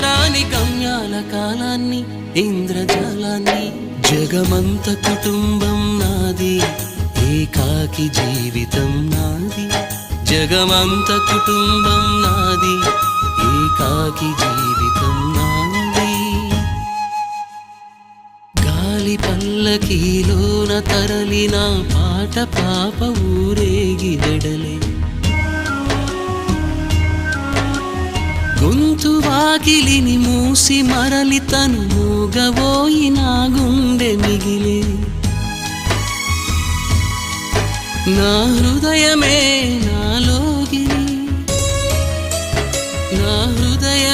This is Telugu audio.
చేరరాని గమ్యాల కాలాన్ని ఇంద్రజాలాన్ని జగమంత కుటుంబం నాది ఏకాకి జీవితం నాది జగమంత కుటుంబం నాది ఏకాకి జీవితం నాది గాలి పల్లకీలోన తరలిన పాట పాప ఊరేగి వెడలే గొంతు వాకిలిని మూసి మరలి తను మూగబోయి నా గుండె మిగిలే నా హృదయమే నాలోగిని నా హృదయ